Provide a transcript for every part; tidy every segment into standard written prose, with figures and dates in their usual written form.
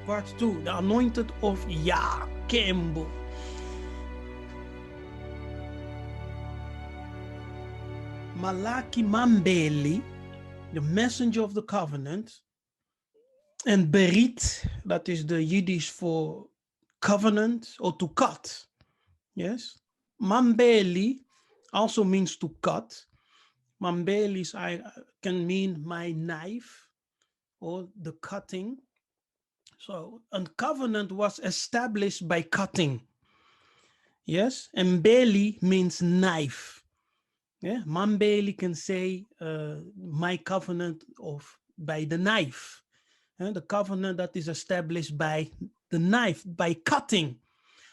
Part 2, the anointed of Yah, Kembo. Malaki mabeli, the messenger of the covenant, and berit, that is the Yiddish for covenant or to cut. Yes. Mabeli also means to cut. Mabeli can mean my knife or the cutting. So a covenant was established by cutting. Yes. And beli means knife. Yeah. Mabeli can say my covenant by the knife. The covenant that is established by the knife, by cutting.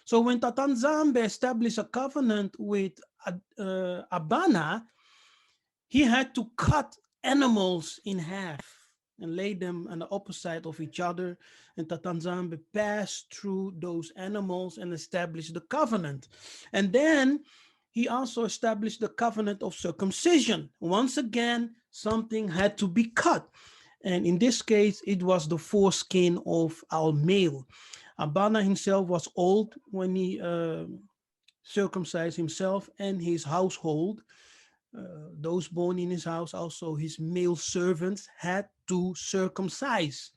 So when Tatanzambe established a covenant with Abana, he had to cut animals in half and lay them on the opposite of each other. And Tatanzambe passed through those animals and established the covenant. And then he also established the covenant of circumcision. Once again, something had to be cut. And in this case, it was the foreskin of our male. Abana himself was old when he circumcised himself and his household. Those born in his house, also his male servants, had to circumcise.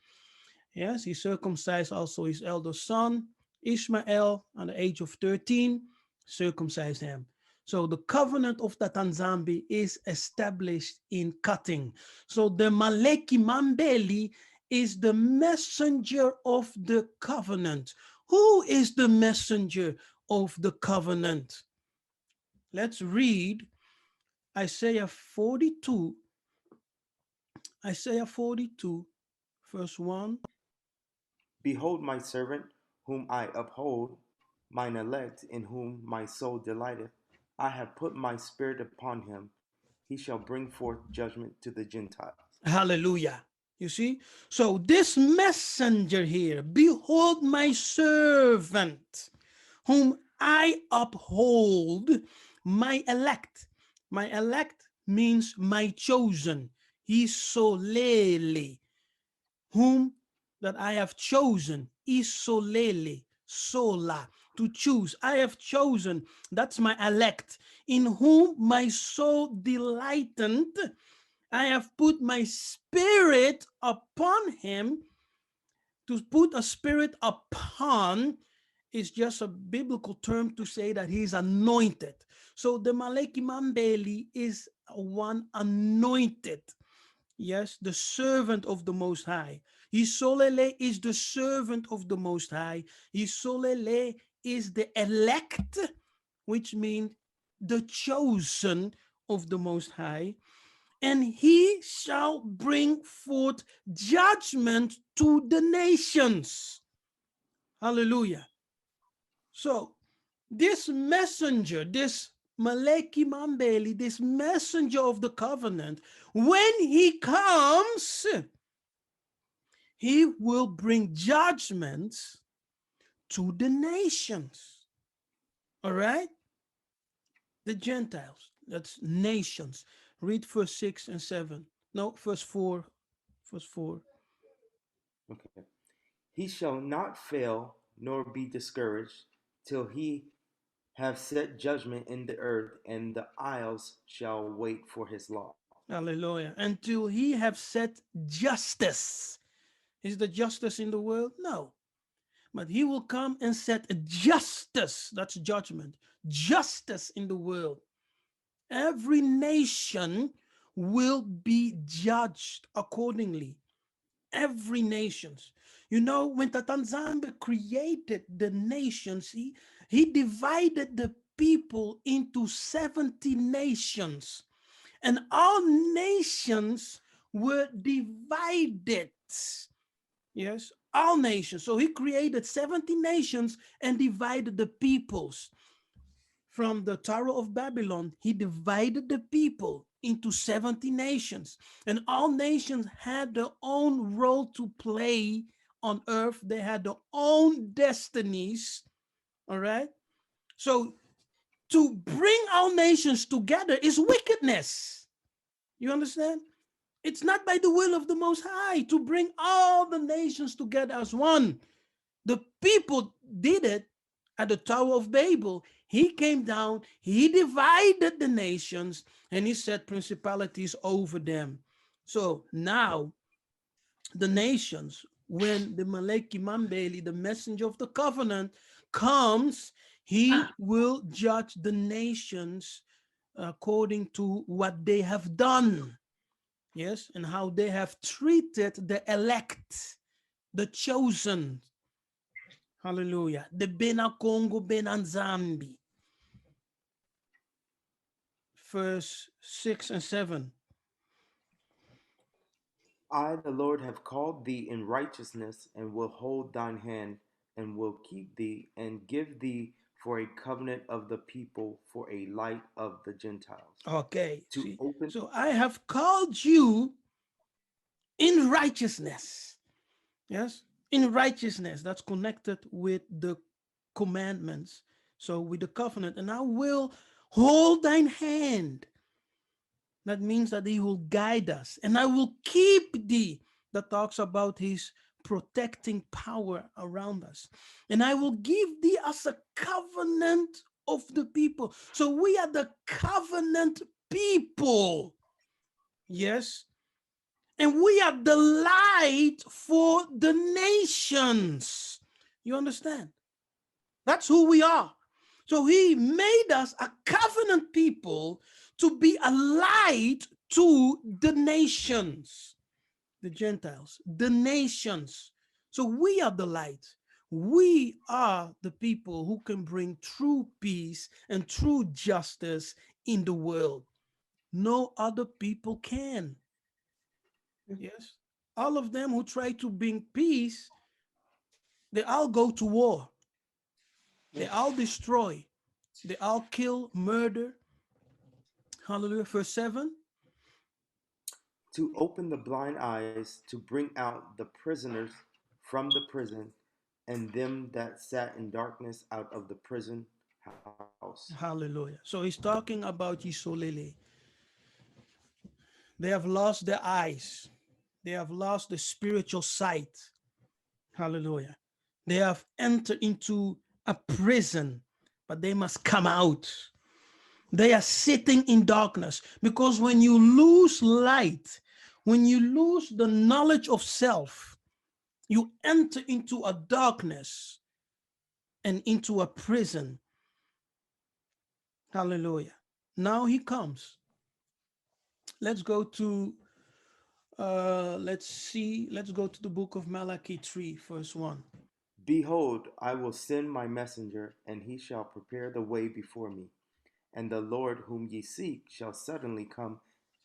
Yes, he circumcised also his elder son, Ishmael, at the age of 13, circumcised him. So the covenant of Tatanzambe is established in cutting. So the Malaki mabeli is the messenger of the covenant. Who is the messenger of the covenant? Let's read Isaiah 42, verse 1. Behold my servant, whom I uphold, mine elect, in whom my soul delighteth. I have put my spirit upon him. He shall bring forth judgment to the Gentiles. Hallelujah. You see? So this messenger here, behold my servant, whom I uphold, my elect. My elect means my chosen. Isolele, whom that I have chosen. Isolele, sola, to choose. I have chosen. That's my elect, in whom my soul delighteth. I have put my spirit upon him. To put a spirit upon is just a biblical term to say that he's anointed. So the Malaki mabeli is one anointed. Yes, the servant of the Most High. Isolele is the servant of the Most High. Isolele is the elect, which means the chosen of the Most High. And he shall bring forth judgment to the nations. Hallelujah. So this messenger, this Malaki mabeli, this messenger of the covenant, when he comes, he will bring judgments to the nations. All right? The Gentiles, that's nations. Read verse 6 and 7. No, verse 4. Verse 4. Okay. He shall not fail nor be discouraged till he have set judgment in the earth, and the isles shall wait for his law. Hallelujah. Until he have set justice. Is the justice in the world? No. But he will come and set justice. That's judgment. Justice in the world. Every nation will be judged accordingly. Every nations. You know, when Tatanzambe created the nations, he divided the people into 70 nations. And all nations were divided. Yes, all nations. So he created 70 nations and divided the peoples. From the Tower of Babylon, he divided the people into 70 nations. And all nations had their own role to play on earth. They had their own destinies. All right. So to bring all nations together is wickedness. You understand? It's not by the will of the Most High to bring all the nations together as one. The people did it at the Tower of Babel. He came down, he divided the nations, and he set principalities over them. So now the nations, when the Malaki mabeli, the messenger of the covenant, comes, he will judge the nations according to what they have done. Yes, and how they have treated the elect, the chosen. Hallelujah. The Bena Congo Benanzambi. Verse 6 and 7. I, the Lord, have called thee in righteousness, and will hold thine hand, and will keep thee, and give thee for a covenant of the people, for a light of the Gentiles. Okay, To see. open, So I have called you in righteousness. Yes, in righteousness. That's connected with the commandments. So with the covenant, and I will hold thine hand. That means that he will guide us, and I will keep thee. That talks about his protecting power around us. And I will give thee as a covenant of the people. So we are the covenant people. Yes. And we are the light for the nations. You understand? That's who we are. So he made us a covenant people to be a light to the nations, the Gentiles, the nations. So we are the light. We are the people who can bring true peace and true justice in the world. No other people can. Yes. All of them who try to bring peace, they all go to war. They all destroy. They all kill, murder. Hallelujah. Verse 7. to open the blind eyes, to bring out the prisoners from the prison, and them that sat in darkness out of the prison house. Hallelujah. So he's talking about Yisolele. They have lost their eyes. They have lost the spiritual sight. Hallelujah. They have entered into a prison, but they must come out. They are sitting in darkness because when you lose light, when you lose the knowledge of self, you enter into a darkness and into a prison. Hallelujah. Now he comes. Let's go to let's go to the book of Malaki 3, verse 1. Behold, I will send my messenger, and he shall prepare the way before me. And the Lord whom ye seek shall suddenly come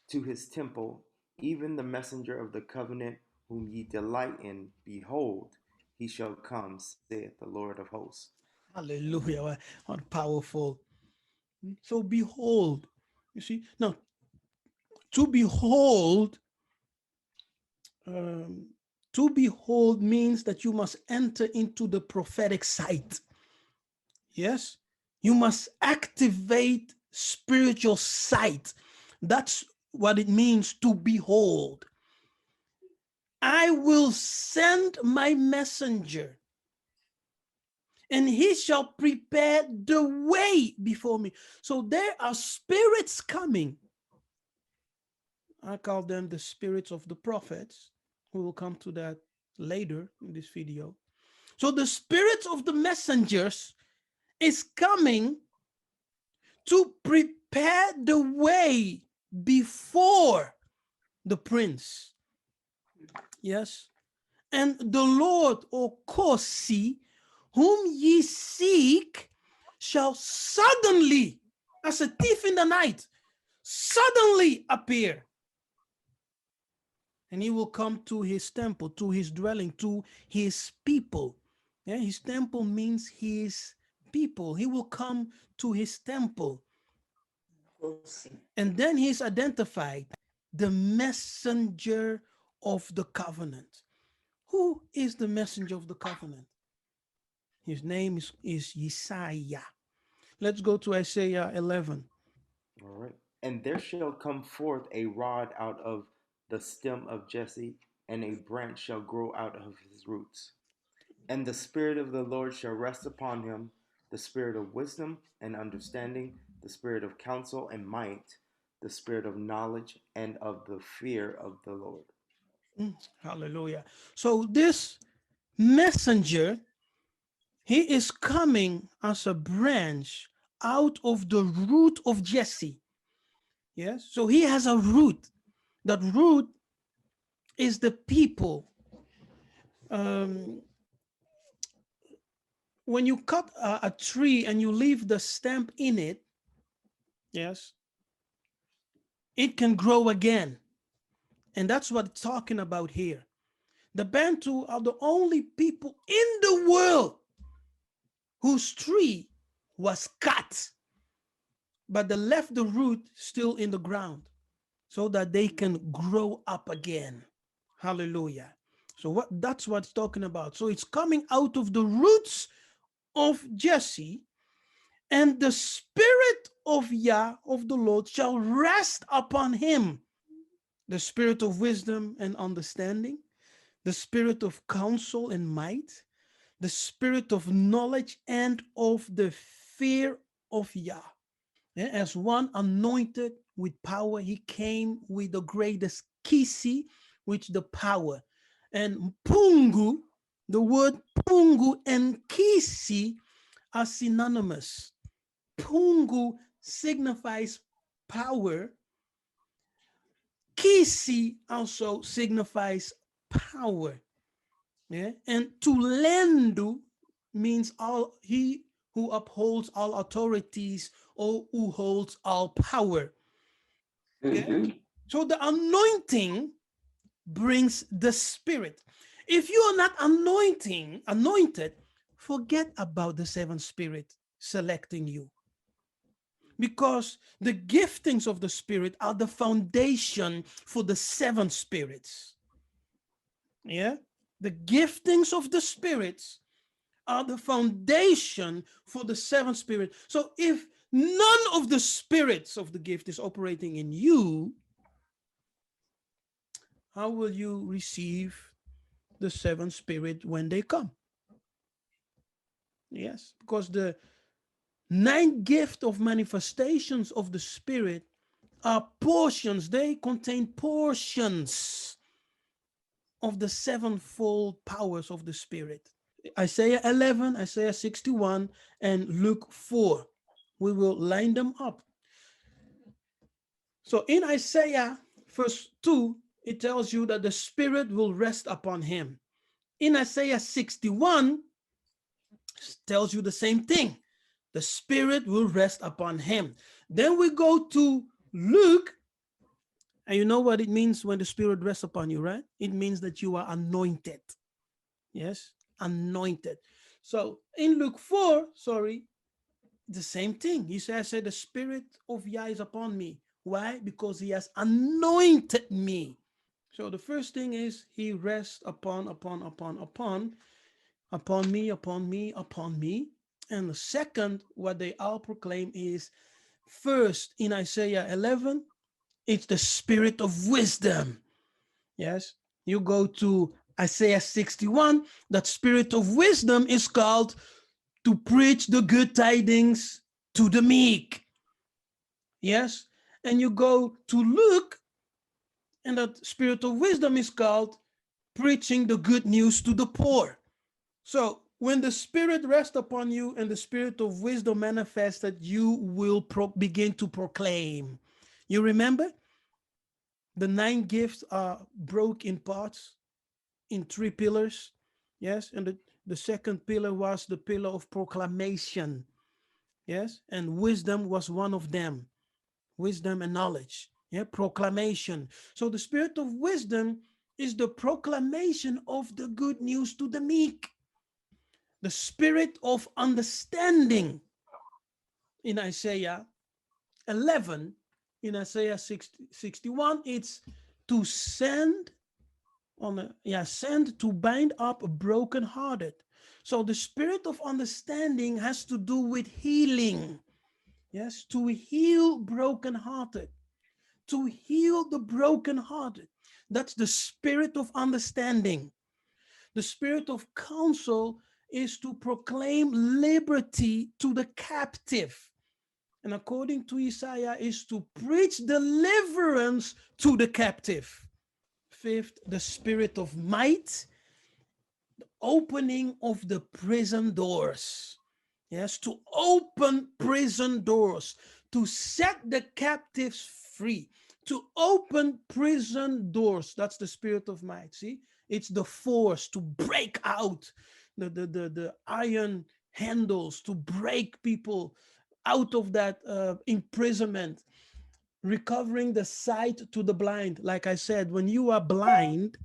to his temple, even the messenger of the covenant whom ye delight in. Behold, he shall come, saith the Lord of hosts. Hallelujah. What powerful. So behold, you see, now to behold, um, to behold means that you must enter into the prophetic sight. Yes, you must activate spiritual sight. That's what it means to behold. I will send my messenger, and he shall prepare the way before me. So there are spirits coming. I call them the spirits of the prophets. We will come to that later in this video. So the spirits of the messengers is coming to prepare the way before the prince. Yes. And the Lord, or Kosi, whom ye seek, shall suddenly, as a thief in the night, suddenly appear. And he will come to his temple, to his dwelling, to his people. Yeah, his temple means his people. He will come to his temple. And then he's identified the messenger of the covenant. Who is the messenger of the covenant? His name is Yiseka'yah. Let's go to Isaiah 11. All right. And there shall come forth a rod out of the stem of Jesse, and a branch shall grow out of his roots. And the Spirit of the Lord shall rest upon him, the Spirit of wisdom and understanding, the Spirit of counsel and might, the Spirit of knowledge and of the fear of the Lord. Hallelujah. So this messenger, he is coming as a branch out of the root of Jesse. Yes. So he has a root. That root is the people. Um, when you cut a tree and you leave the stamp in it, yes, it can grow again. And that's what it's talking about here. The Bantu are the only people in the world whose tree was cut, but they left the root still in the ground so that they can grow up again. Hallelujah. So that's what it's talking about. So it's coming out of the roots of Jesse, and the Spirit of Yah, of the Lord, shall rest upon him. The Spirit of wisdom and understanding, the Spirit of counsel and might, the Spirit of knowledge and of the fear of Yah. As one anointed with power, he came with the greatest kisi, which the power. And pungu, the word pungu and kisi are synonymous. Pungu signifies power. Kisi also signifies power. Yeah? And tulendu means all he who upholds all authorities or who holds all power. Yeah? Mhm. So the anointing brings the spirit. If you are not anointed, forget about the seven spirit selecting you. Because the giftings of the spirit are the foundation for the seven spirits. Yeah? The giftings of the spirits are the foundation for the seven spirit. So if none of the spirits of the gift is operating in you, how will you receive the seven spirit when they come? Yes, because the nine gift of manifestations of the spirit are portions. They contain portions of the sevenfold powers of the spirit. Isaiah 11, Isaiah 61, and Luke 4. We will line them up. So in Isaiah verse 2, it tells you that the Spirit will rest upon him. In Isaiah 61, it tells you the same thing. The Spirit will rest upon him. Then we go to Luke, and you know what it means when the Spirit rests upon you, right? It means that you are anointed. Yes, anointed. So in Luke 4, the same thing. He said, the Spirit of Yah is upon me. Why? Because he has anointed me. So the first thing is he rests upon me, upon me, upon me. And the second, what they all proclaim is first in Isaiah 11, it's the spirit of wisdom. Yes. You go to Isaiah 61, that spirit of wisdom is called to preach the good tidings to the meek. Yes. And you go to Luke, and that spirit of wisdom is called preaching the good news to the poor. So when the Spirit rests upon you and the spirit of wisdom manifested, you will begin to proclaim. You remember? The nine gifts are broke in parts in three pillars. Yes. And the second pillar was the pillar of proclamation. Yes. And wisdom was one of them. Wisdom and knowledge. Yeah. Proclamation. So the spirit of wisdom is the proclamation of the good news to the meek. The spirit of understanding in Isaiah 11, in Isaiah 61, it's to send send to bind up a brokenhearted. So the spirit of understanding has to do with healing. Yes, to heal brokenhearted, to heal the brokenhearted. That's the spirit of understanding. The spirit of counsel is to proclaim liberty to the captive. And according to Yiseka'yah, is to preach deliverance to the captive. Fifth, the spirit of might, opening of the prison doors. Yes, to open prison doors, to set the captives free, to open prison doors. That's the spirit of might. See, it's the force to break out the iron handles, to break people out of that imprisonment, recovering the sight to the blind. Like I said, when you are blind,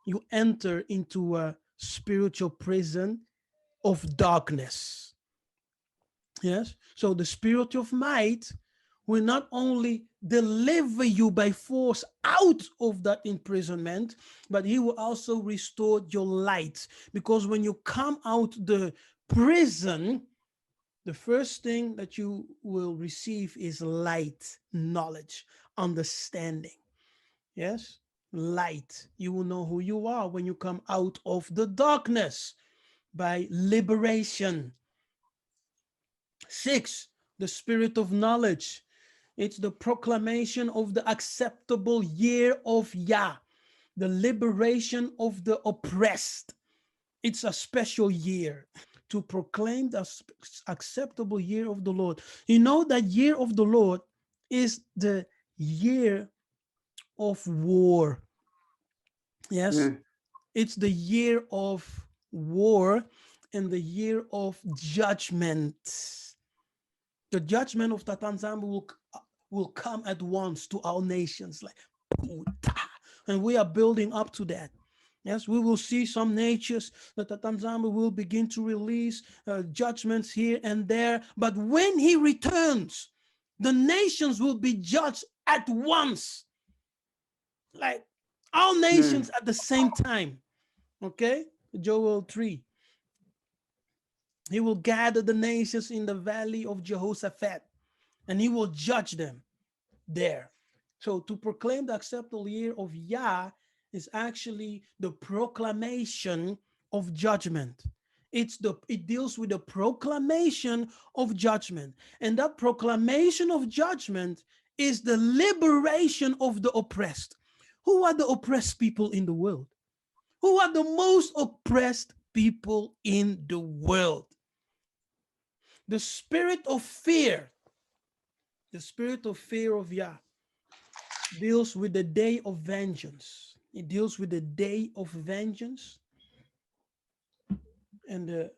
you enter into a spiritual prison of darkness. Yes. So the spirit of might will not only deliver you by force out of that imprisonment, but he will also restore your light. Because when you come out the prison, the first thing that you will receive is light, knowledge, understanding. Yes, light. You will know who you are when you come out of the darkness by liberation. 6, the spirit of knowledge. It's the proclamation of the acceptable year of Yah, the liberation of the oppressed. It's a special year to proclaim the acceptable year of the Lord. You know that year of the Lord is the year of war. Yes, it's the year of war and the year of judgment. The judgment of Tatanzamba will come at once to our nations, like, and we are building up to that. Yes, we will see some natures that Tatanzamba will begin to release judgments here and there. But when he returns, the nations will be judged at once. Like all nations at the same time. Okay? Joel 3. He will gather the nations in the valley of Jehoshaphat, and he will judge them there. So to proclaim the acceptable year of Yah is actually the proclamation of judgment. It deals with the proclamation of judgment. And that proclamation of judgment is the liberation of the oppressed. Who are the oppressed people in the world? Who are the most oppressed people in the world? The spirit of fear of Yah deals with the day of vengeance. It deals with the day of vengeance and the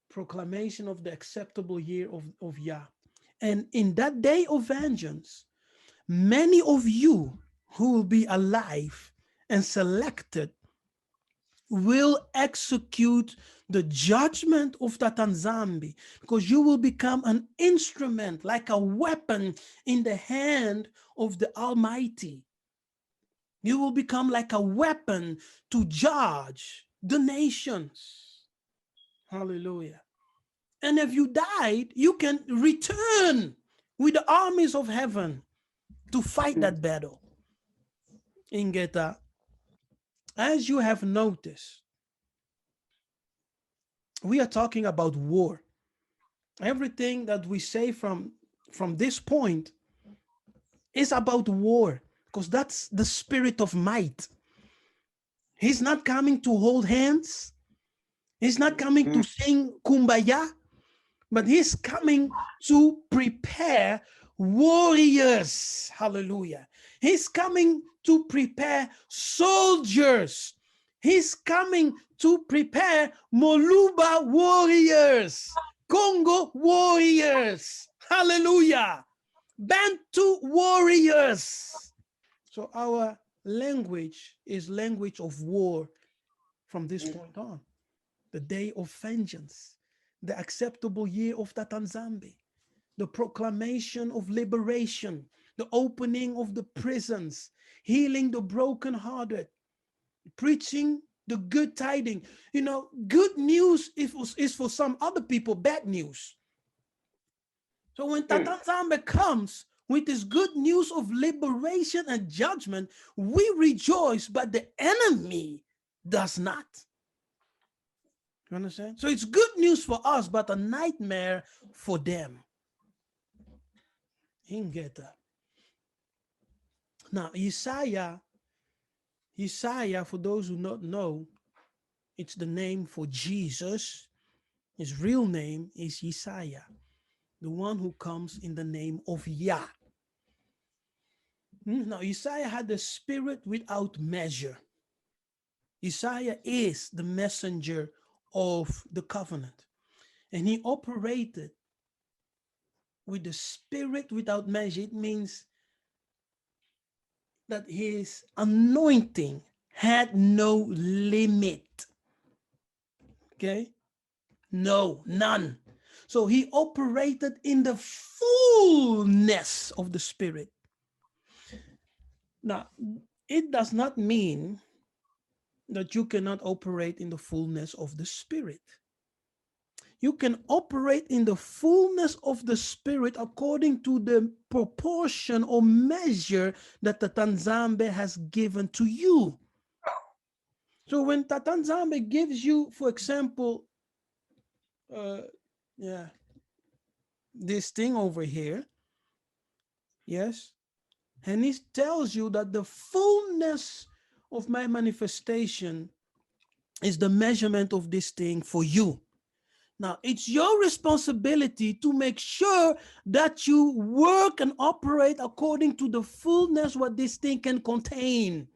proclamation of the acceptable year of Yah. And in that day of vengeance, many of you who will be alive and selected will execute the judgment of Tatanzambi, because you will become an instrument, like a weapon in the hand of the Almighty. You will become like a weapon to judge the nations. Hallelujah. And if you died, you can return with the armies of heaven to fight that battle. Ingeta, as you have noticed, we are talking about war. Everything that we say from this point is about war, because that's the spirit of might. He's not coming to hold hands. He's not coming to sing kumbaya, but he's coming to prepare warriors. Hallelujah. He's coming to prepare soldiers. He's coming to prepare Moluba warriors, Congo warriors. Hallelujah. Bantu warriors. So our language is language of war from this point on. The day of vengeance, the acceptable year of Tatanzambi, the proclamation of liberation, the opening of the prisons, healing the brokenhearted, preaching the good tidings. You know, good news is for some other people bad news. So when Tatanzambe comes, With this good news of liberation and judgment, we rejoice, but the enemy does not. You understand? So it's good news for us, but a nightmare for them. He can get that. Now, Yiseka'yah, for those who not know, it's the name for Jesus. His real name is Yiseka'yah, the one who comes in the name of Yah. Now, Yiseka'yah had the spirit without measure. Yiseka'yah is the messenger of the covenant, and he operated with the spirit without measure. It means that his anointing had no limit. Okay? No, none. So he operated in the fullness of the spirit. Now, it does not mean that you cannot operate in the fullness of the spirit. You can operate in the fullness of the spirit according to the proportion or measure that the Tanzambe has given to you. So when Tatanzambe gives you, for example, this thing over here, yes, and he tells you that the fullness of my manifestation is the measurement of this thing for you. Now, it's your responsibility to make sure that you work and operate according to the fullness what this thing can contain.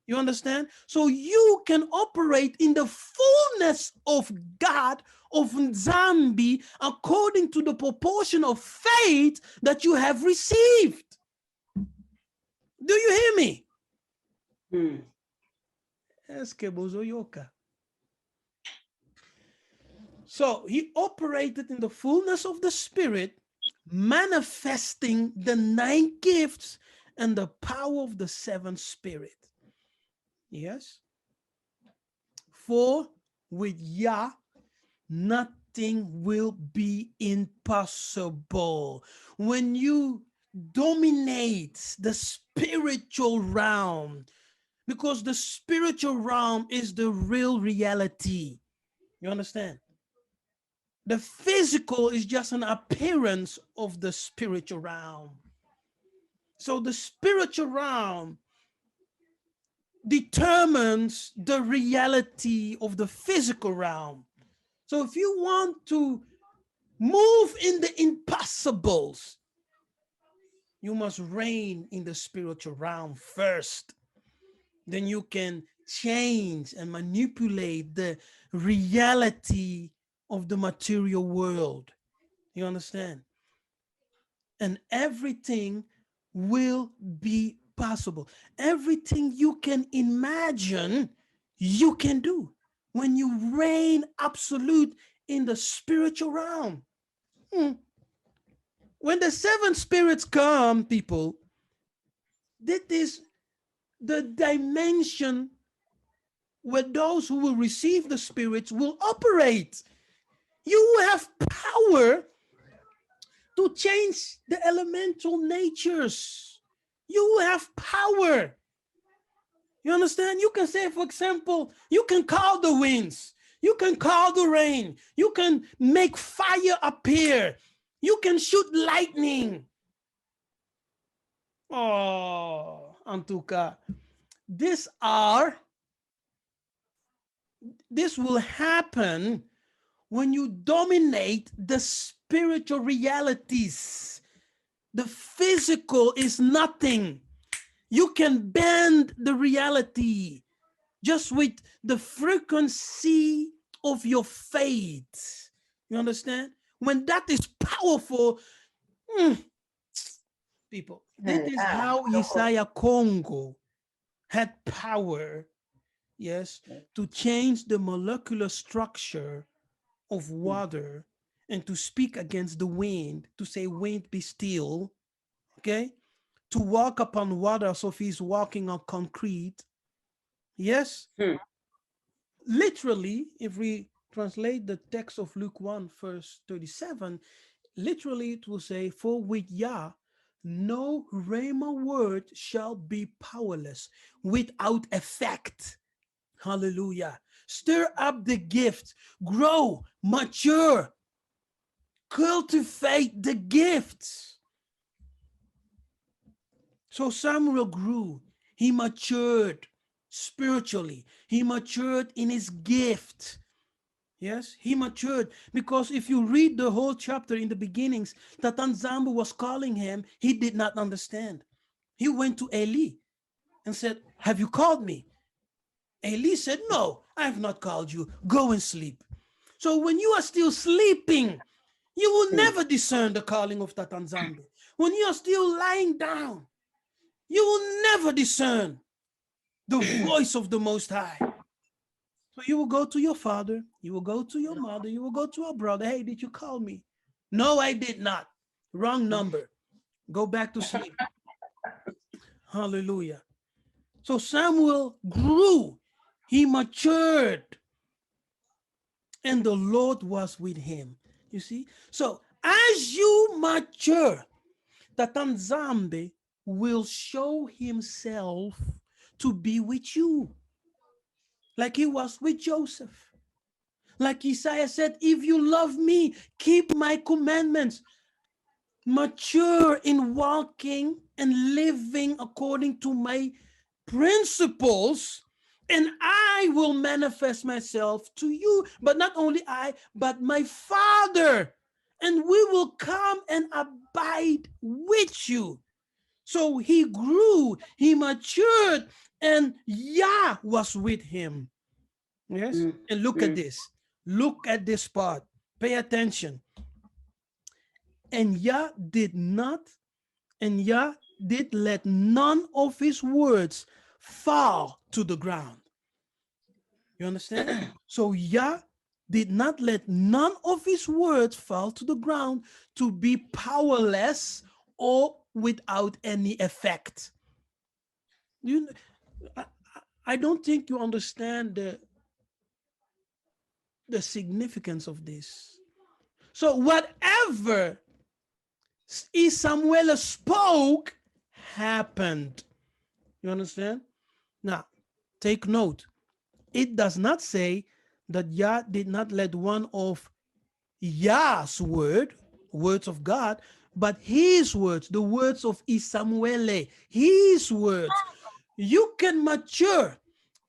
You understand? So you can operate in the fullness of God, of Nzambi, according to the proportion of faith that you have received. Do you hear me? So he operated in the fullness of the Spirit, manifesting the 9 gifts and the power of the 7th Spirit. Yes. For with Yah, nothing will be impossible. When you dominate the spiritual realm, because the spiritual realm is the real reality. You understand? The physical is just an appearance of the spiritual realm. So the spiritual realm determines the reality of the physical realm. So if you want to move in the impossibles, you must reign in the spiritual realm first. Then you can change and manipulate the reality of the material world. You understand? And everything will be possible. Everything you can imagine, you can do when you reign absolute in the spiritual realm. When the 7 spirits come, people, that is the dimension where those who will receive the spirits will operate. You have power to change the elemental natures. You have power. You understand? You can say, for example, you can call the winds. You can call the rain. You can make fire appear. You can shoot lightning. Oh, Antuka. This will happen when you dominate the spiritual realities. The physical is nothing. You can bend the reality just with the frequency of your faith. You understand? When that is powerful, people, this is how Yiseka'yah Congo had power, yes, to change the molecular structure of water and to speak against the wind, to say, wind, be still, okay? To walk upon water, so if he's walking on concrete. Yes? Literally, if we translate the text of Luke 1, verse 37, literally it will say, for with Yah, No rhema word shall be powerless, without effect. Hallelujah. Stir up the gift, grow, mature, cultivate the gifts. So Samuel grew, he matured spiritually, he matured in his gift. Yes, he matured, because if you read the whole chapter in the beginnings, that Nzambe was calling him, he did not understand. He went to Eli and said, "Have you called me?" Eli said, "No, I have not called you. Go and sleep." So when you are still sleeping, you will never discern the calling of that Nzambe. When you are still lying down, you will never discern the voice of the Most High. So you will go to your father, you will go to your mother, you will go to a brother. "Hey, did you call me?" "No, I did not." "Wrong number. Go back to sleep." Hallelujah. So Samuel grew, he matured, and the Lord was with him. You see? So as you mature, the Nzambe will show himself to be with you, like he was with Joseph. Like Isaiah said, "If you love me, keep my commandments." Mature in walking and living according to my principles, and I will manifest myself to you. But not only I, but my Father. And we will come and abide with you. So he grew, he matured, and Yah was with him. Yes? And look at this. Look at this part. Pay attention. And Yah did not, and Yah did let none of his words fall to the ground. You understand? So Yah did not let none of his words fall to the ground to be powerless or without any effect. You, I, I don't think you understand the significance of this. So whatever Samuel spoke happened. You understand? Now, take note. It does not say that Yah did not let one of Yah's words of God, but his words, the words of Isamuele, his words. You can mature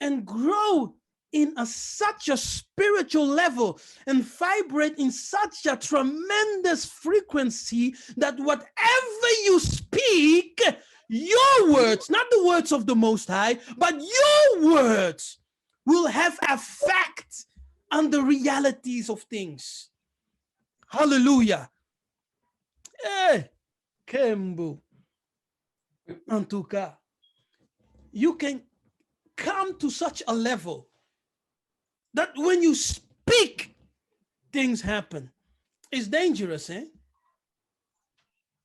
and grow in such a spiritual level and vibrate in such a tremendous frequency that whatever you speak, your words, not the words of the Most High, but your words will have effect on the realities of things. Hallelujah. Eh, Kembu. En tout cas, you can come to such a level that when you speak, things happen. It's dangerous, eh?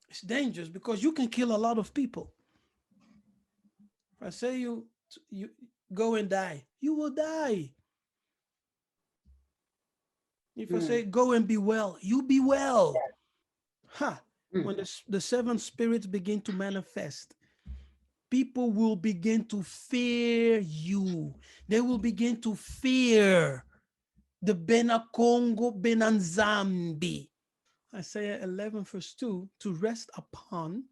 It's dangerous because you can kill a lot of people. If I say you go and die, you will die. If I say go and be well, you be well. Ha! When the seven spirits begin to manifest, people will begin to fear you. They will begin to fear the Benakongo Benanzambi. Isaiah 11 verse 2, to rest upon,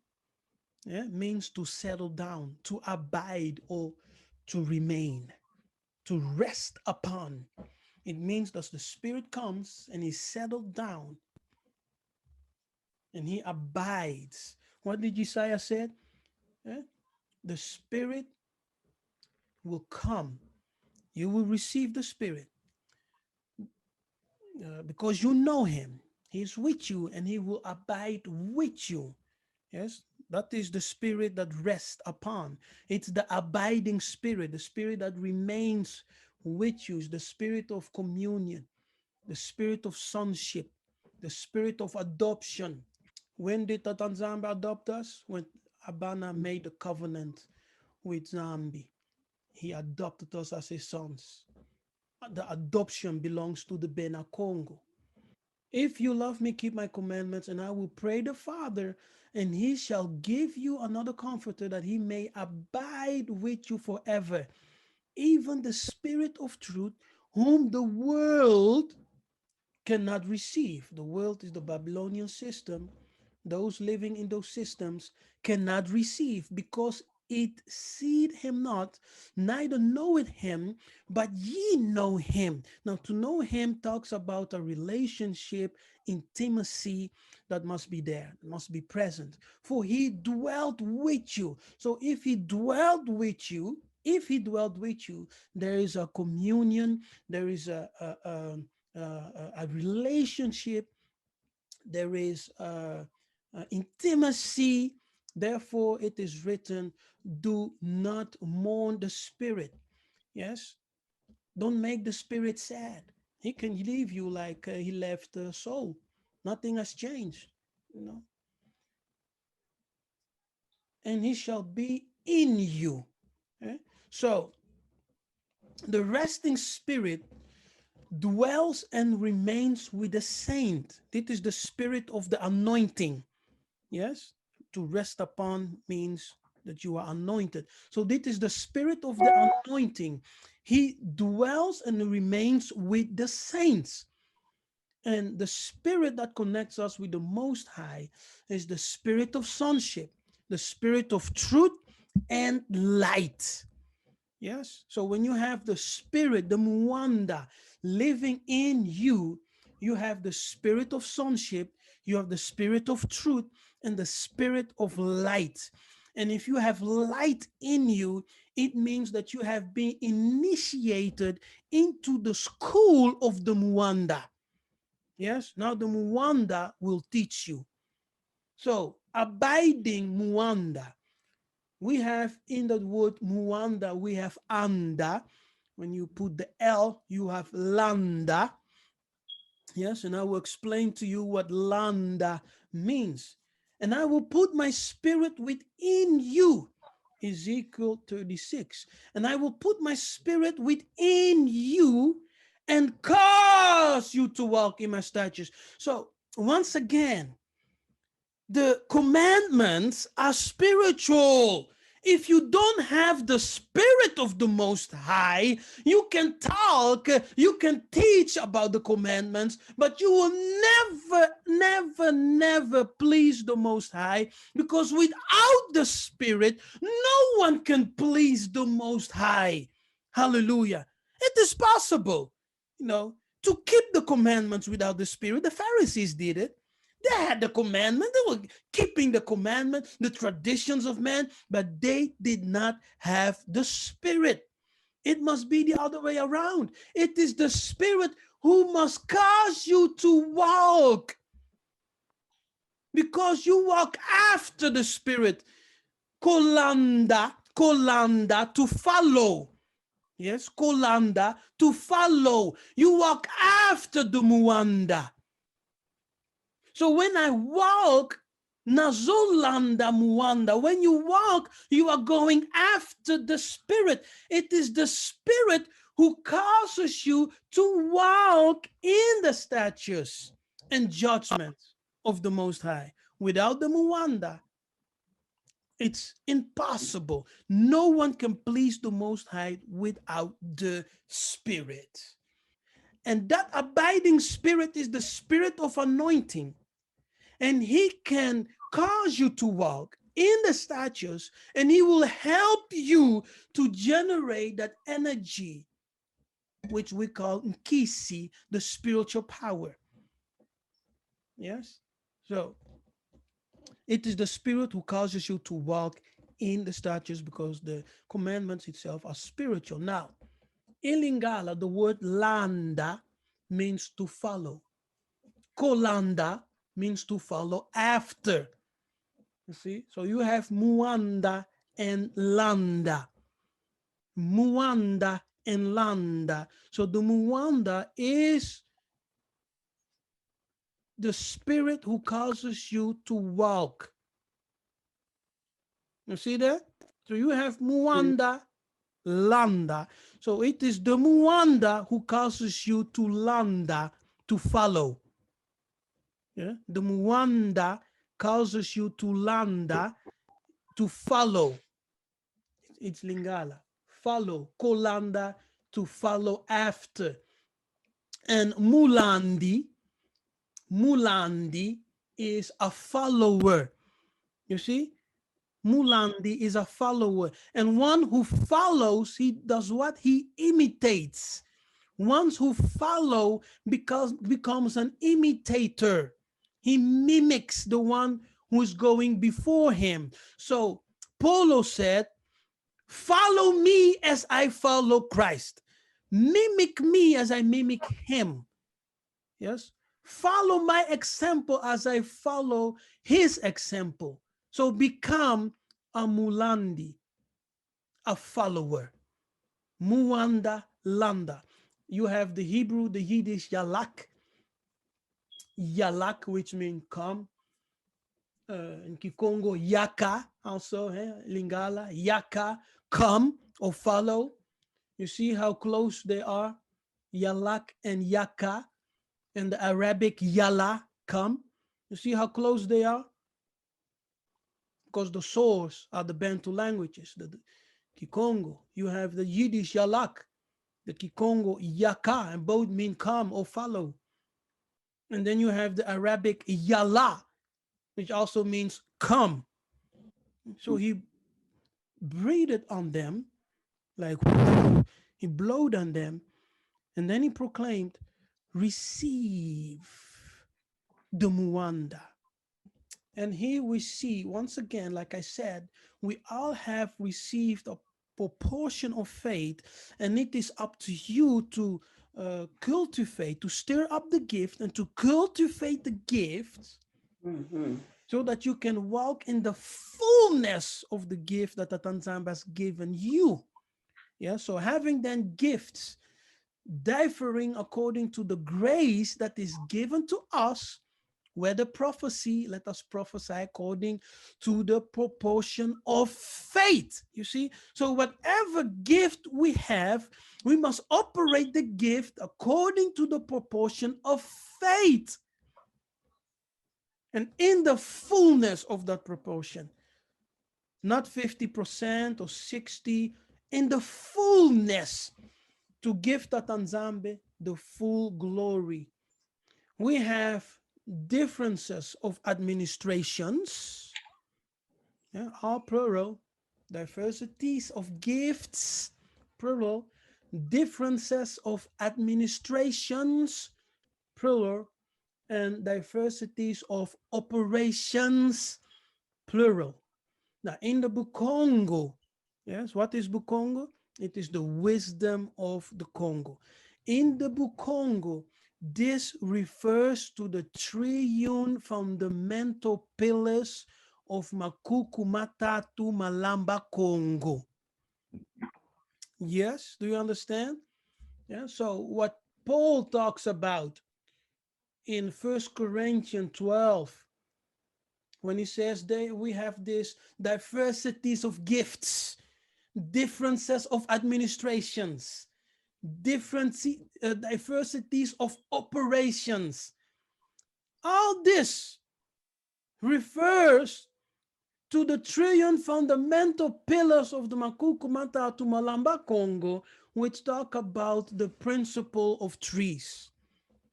means to settle down, to abide, or to remain. To rest upon. It means that the Spirit comes and he settled down and he abides. What did Isaiah say? The Spirit will come. You will receive the Spirit because you know him. He's with you and he will abide with you. Yes, that is the Spirit that rests upon. It's the abiding Spirit, the Spirit that remains with you, the Spirit of communion, the Spirit of sonship, the Spirit of adoption. When did Tatanzamba adopt us? When Abana made the covenant with Zambi. He adopted us as his sons. The adoption belongs to the Bena Congo. If you love me, keep my commandments, and I will pray the Father, And he shall give you another comforter, that he may abide with you forever, even the Spirit of truth, whom the world cannot receive. The world is the Babylonian system. Those living in those systems cannot receive, because it seeth him not, neither knoweth him, but ye know him. Now, to know him talks about a relationship, intimacy that must be there, must be present. For he dwelt with you. So if he dwelt with you, there is a communion, there is a relationship, there is intimacy. Therefore, it is written, do not mourn the spirit. Yes, don't make the spirit sad. He can leave you like he left the soul. Nothing has changed, you know. And he shall be in you. Okay? So the resting spirit dwells and remains with the saint. This is the spirit of the anointing. Yes, to rest upon means that you are anointed. So this is the spirit of the anointing. He dwells and remains with the saints. And the spirit that connects us with the Most High is the spirit of sonship, the spirit of truth and light. Yes. So when you have the spirit, the Muanda, living in you, you have the spirit of sonship, you have the spirit of truth, and the spirit of light. And if you have light in you, it means that you have been initiated into the school of the Muanda. Yes. Now the Muanda will teach you. So abiding Muanda, we have in the word Muanda, we have anda. When you put the L, you have landa. Yes, and I will explain to you what landa means. And I will put my spirit within you, Ezekiel 36. And I will put my spirit within you and cause you to walk in my statutes. So once again, the commandments are spiritual. If you don't have the spirit of the Most High, you can talk, you can teach about the commandments, but you will never please the Most High, because without the spirit, no one can please the Most High. Hallelujah. It is possible, to keep the commandments without the spirit. The Pharisees did it. They had the commandment. They were keeping the commandment, the traditions of man, but they did not have the spirit. It must be the other way around. It is the spirit who must cause you to walk, because you walk after the spirit. Kolanda, to follow. Yes, kolanda, to follow. You walk after the muanda. So when I walk, Nazolanda Muanda, when you walk, you are going after the Spirit. It is the Spirit who causes you to walk in the statutes and judgments of the Most High. Without the Muanda, it's impossible. No one can please the Most High without the Spirit. And that abiding Spirit is the Spirit of anointing. And he can cause you to walk in the statutes, and he will help you to generate that energy, which we call nkisi, the spiritual power. Yes. So it is the spirit who causes you to walk in the statutes, because the commandments itself are spiritual. Now, in Lingala, the word landa means to follow. Kolanda means to follow after. You see, so you have Muanda and Landa. Muanda and Landa. So the Muanda is the spirit who causes you to walk. You see that? So you have Muanda, Landa. So it is the Muanda who causes you to Landa, to follow. Yeah? The Muanda causes you to landa, to follow. It's Lingala. Follow. Kolanda, to follow after. And mulandi is a follower. You see? Mulandi is a follower. And one who follows, he does what? He imitates. Ones who follow becomes an imitator. He mimics the one who is going before him. So Paulo said, follow me as I follow Christ. Mimic me as I mimic him. Yes. Follow my example as I follow his example. So become a mulandi, a follower. Muanda landa. You have the Hebrew, the Yiddish yalak. Yalak, which means come. In Kikongo, yaka, also, Lingala, yaka, come or follow. You see how close they are? Yalak and yaka. And the Arabic yala, come. You see how close they are? Because the source are the Bantu languages, the Kikongo. You have the Yiddish yalak, the Kikongo yaka, and both mean come or follow. And then you have the Arabic yala, which also means come. So he breathed on them, like he blowed on them, and then he proclaimed, receive the Muanda. And here we see, once again, like I said, we all have received a proportion of faith, and it is up to you to cultivate, to stir up the gift and to cultivate the gift so that you can walk in the fullness of the gift that the Tanzania has given you. Yeah, so having then gifts differing according to the grace that is given to us, whether prophecy, let us prophesy according to the proportion of faith. You see, so whatever gift we have, we must operate the gift according to the proportion of faith. And in the fullness of that proportion, not 50% or 60%, in the fullness, to give Tatanzambe the full glory. We have differences of administrations, yeah, all plural, diversities of gifts, plural, differences of administrations, plural, and diversities of operations, plural. Now, in the Bukongo, yes, what is Bukongo? It is the wisdom of the Congo. In the Bukongo, this refers to the triune fundamental pillars of Makuku Matatu Malamba Congo. Yes, do you understand? Yeah, so what Paul talks about in 1 Corinthians 12, when he says we have this diversities of gifts, differences of administrations, diversities of operations. All this refers to the trillion fundamental pillars of the Makuku Matatu Malamba Congo, which talk about the principle of trees.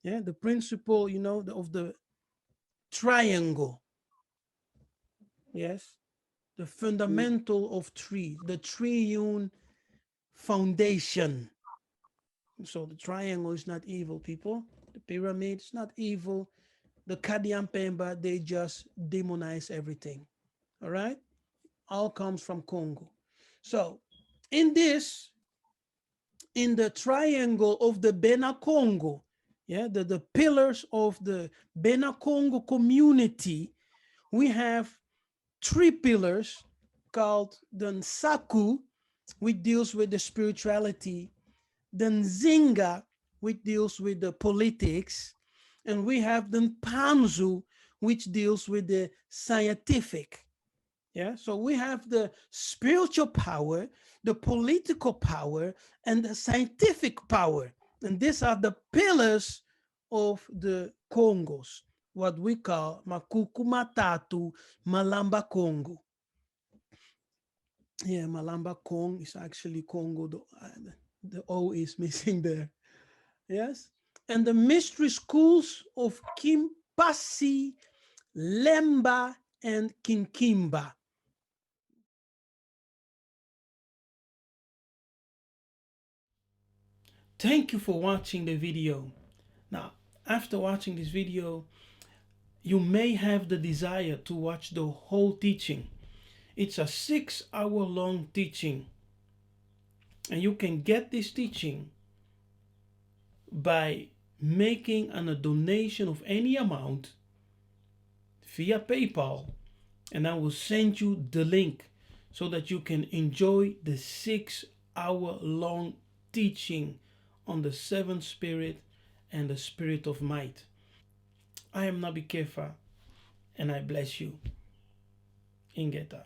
Yeah, the principle, you know, of the triangle. Yes, the fundamental of trees, the triune foundation. So the triangle is not evil, people. The pyramid is not evil. The Kadian Pemba, they just demonize everything. All right? All comes from Congo. So in this, in the triangle of the Bena Congo, yeah, the pillars of the Bena Congo community, we have three pillars called the Nsaku, which deals with the spirituality, the Nzinga, which deals with the politics, and we have the Panzu, which deals with the scientific. Yeah, so we have the spiritual power, the political power, and the scientific power. And these are the pillars of the Congos. what we call makuku matatu malamba Congo. Yeah, malamba Kong is actually Congo. The O is missing there. Yes. And the mystery schools of Kimpasi, Lemba, and Kinkimba. Thank you for watching the video. Now, after watching this video, you may have the desire to watch the whole teaching. It's a 6-hour long teaching, and you can get this teaching by making a donation of any amount via PayPal, and I will send you the link so that you can enjoy the 6-hour long teaching on the seventh spirit and the spirit of might. I am Nabi Kefa, and I bless you. Ingeta.